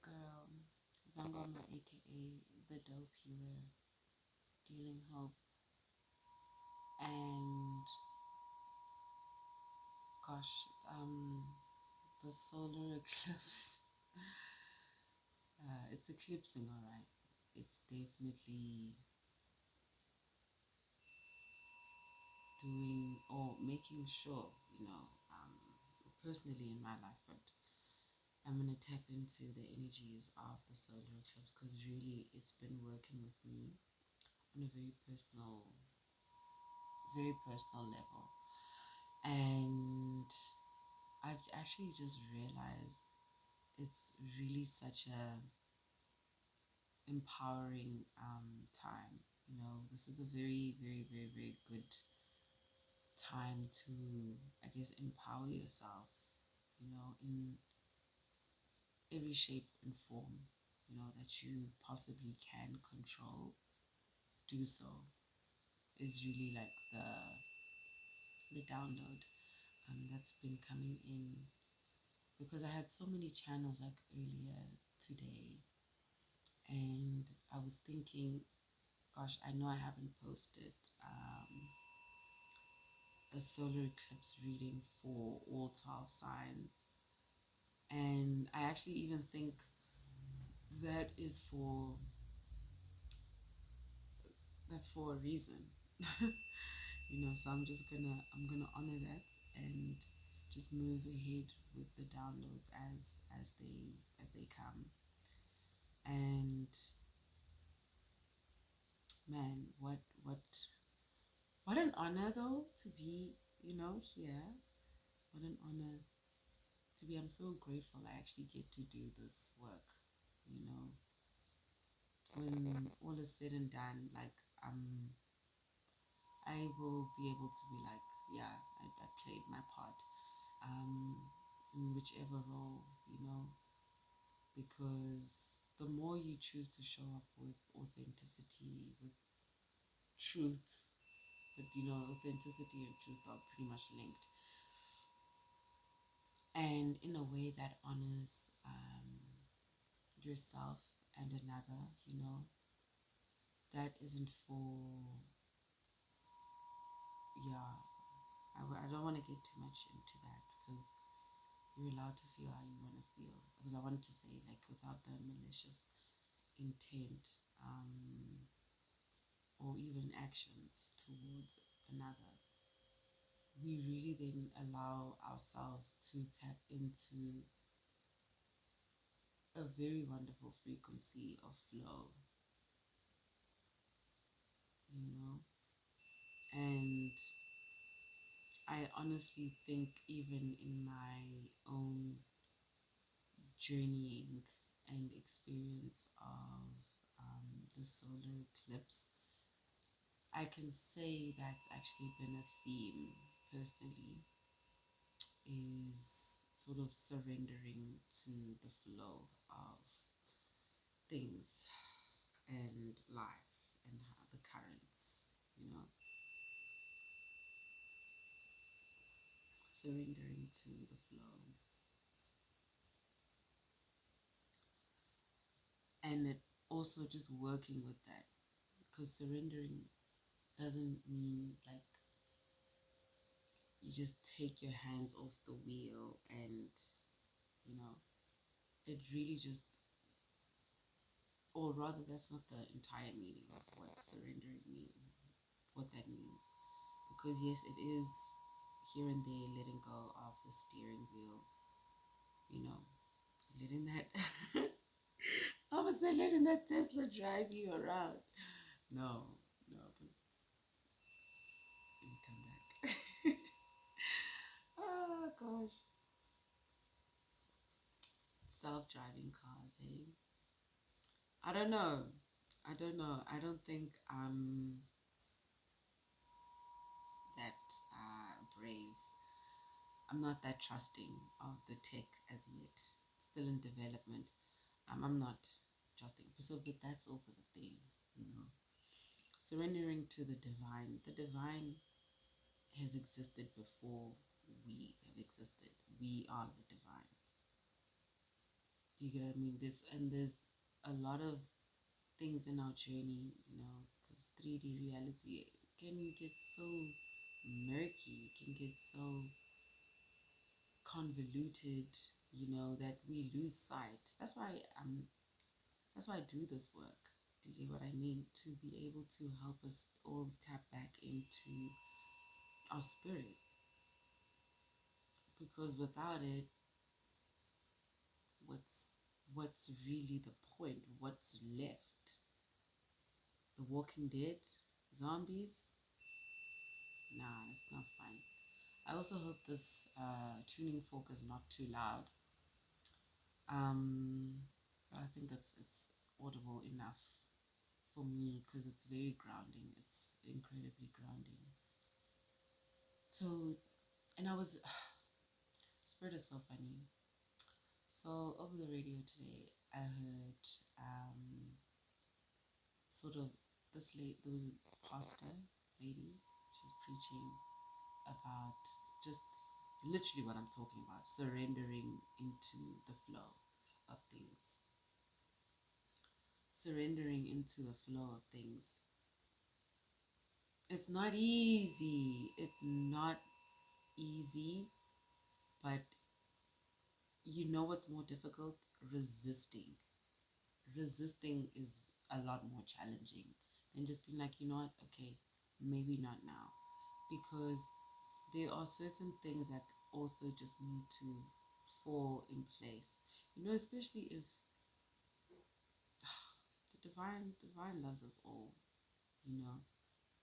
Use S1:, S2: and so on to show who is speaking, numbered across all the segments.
S1: girl, Zangoma, aka the Dope Healer, Dealing Hope, and gosh, the solar eclipse. It's eclipsing, alright. It's definitely doing or making sure, personally in my life, but I'm gonna tap into the energies of the solar eclipse because really it's been working with me on a very personal level. And I've actually just realized it's really such a empowering time. This is a very, very, very, very good time to, I guess, empower yourself, in every shape and form, that you possibly can control. Do so is really like the download that's been coming in because I had so many channels like earlier today, and I was thinking, gosh, I know I haven't posted a solar eclipse reading for all 12 signs, and I actually even think that is that's for a reason. So I'm gonna honor that and just move ahead with the downloads as they come. And man, what an honor though to be, here. What an honor to be. I'm so grateful I actually get to do this work, you know. When all is said and done, like I will be able to be like, yeah, I played my part. Um in whichever role, because the more you choose to show up with authenticity, with truth, but authenticity and truth are pretty much linked, and in a way that honors yourself and another, that isn't for, yeah, I don't want to get too much into that because you're allowed to feel how you want to feel. Because I wanted to say, like, without the malicious intent or even actions towards another, we really then allow ourselves to tap into a very wonderful frequency of flow, you know? And I honestly think, even in my own journeying and experience of the solar eclipse, I can say that's actually been a theme personally, is sort of surrendering to the flow of things and life and how the currents, surrendering to the flow. And it also just working with that, because surrendering doesn't mean like you just take your hands off the wheel and, you know, it really just, or rather, that's not the entire meaning of what surrendering means, what that means. Because yes, it is here and there letting go of the steering wheel, letting that, I would say letting that Tesla drive you around. No, no, but let me come back. Oh gosh. Self-driving cars, hey? I don't know. I don't know. I don't think I'm that brave. I'm not that trusting of the tech as yet. It's still in development. I'm not trusting. So, but that's also the thing, you know. Surrendering to the divine. The divine has existed before we have existed. We are the divine. Do you get what I mean? There's a lot of things in our journey, because 3D reality can get so murky, can get so convoluted, that we lose sight. That's why I do this work. Do you get what I mean? To be able to help us all tap back into our spirit. Because without it, what's what's really the point? What's left? The Walking Dead? Zombies? Nah, that's not fun. I also hope this tuning fork is not too loud. But I think it's audible enough for me because it's very grounding. It's incredibly grounding. So, and I was, Spirit is so funny. So over the radio today, I heard sort of there was a pastor lady. She was preaching about just literally what I'm talking about, surrendering into the flow of things. Surrendering into the flow of things. It's not easy. It's not easy, but you know what's more difficult? Resisting. Resisting is a lot more challenging than just being like, you know what, okay, maybe not now. Because there are certain things that also just need to fall in place. Especially if the divine loves us all, you know.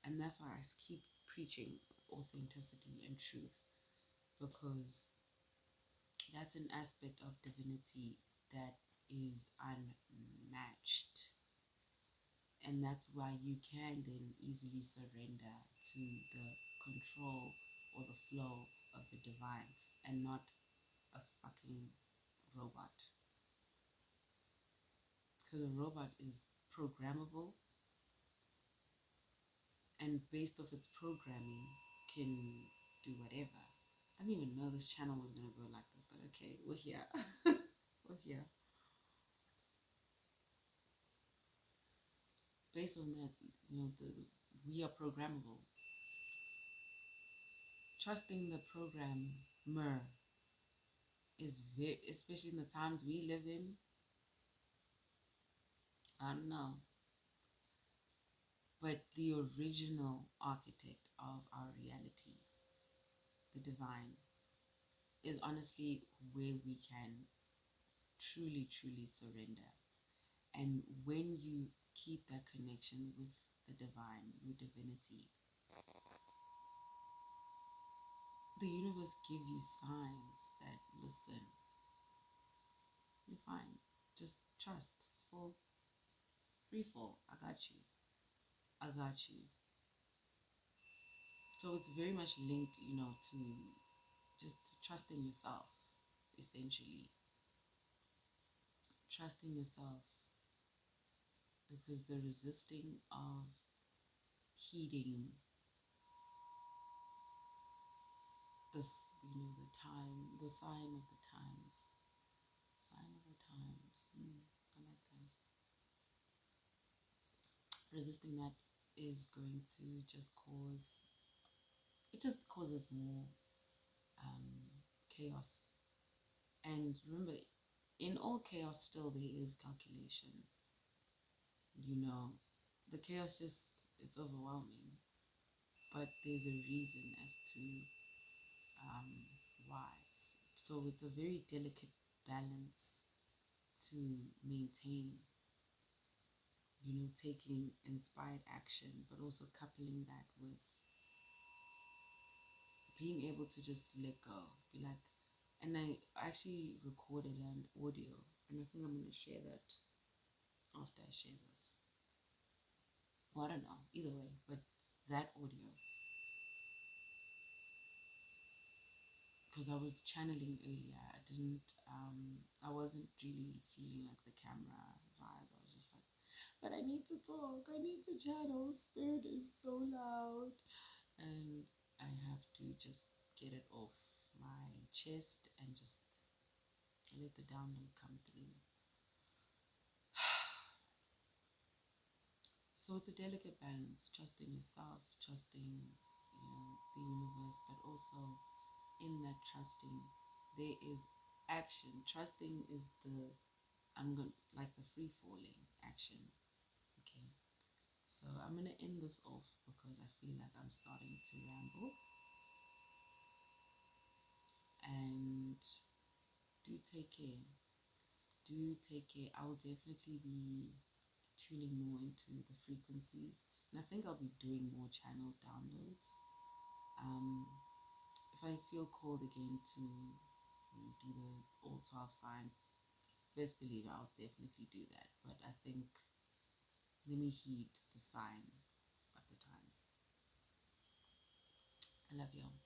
S1: And that's why I keep preaching authenticity and truth, because that's an aspect of divinity that is unmatched. And that's why you can then easily surrender to the control or the flow of the divine and not a fucking robot. Because a robot is programmable, and based off its programming can do whatever. I didn't even know this channel was going to go like this, but okay, we're here. We're here. Based on that, we are programmable. Trusting the programmer is very, especially in the times we live in, I don't know. But the original architect of our reality, the divine, is honestly where we can truly, truly surrender. And when you keep that connection with the divine, with divinity, the universe gives you signs that, listen, you're fine. Just trust. Free fall. I got you. I got you. So it's very much linked, to just trusting yourself, essentially. Trusting yourself, because the resisting of heeding this, the time, the sign of the times. Sign of the times. I like that. Resisting that is going to just causes more chaos. And remember, in all chaos, still there is calculation. The chaos it's overwhelming, but there's a reason as to why. So it's a very delicate balance to maintain, taking inspired action, but also coupling that with being able to just let go. Be like, and I actually recorded an audio, and I think I'm going to share that after I share this. Well, I don't know, either way, but that audio, because I was channeling earlier, I wasn't really feeling like the camera vibe. I was just like, but I need to talk, I need to channel, spirit is so loud, and I have to just get it off my chest and just let the download come through. So it's a delicate balance, trusting yourself, trusting, the universe, but also in that trusting, there is action. Trusting is I'm going like the free falling action. Okay. So I'm gonna end this off because I feel like I'm starting to ramble. And do take care. Do take care. I will definitely be tuning more into the frequencies, and I think I'll be doing more channel downloads. If I feel called again to do the all 12 signs, best believe I'll definitely do that. But I think let me heed the sign of the times. I love you all.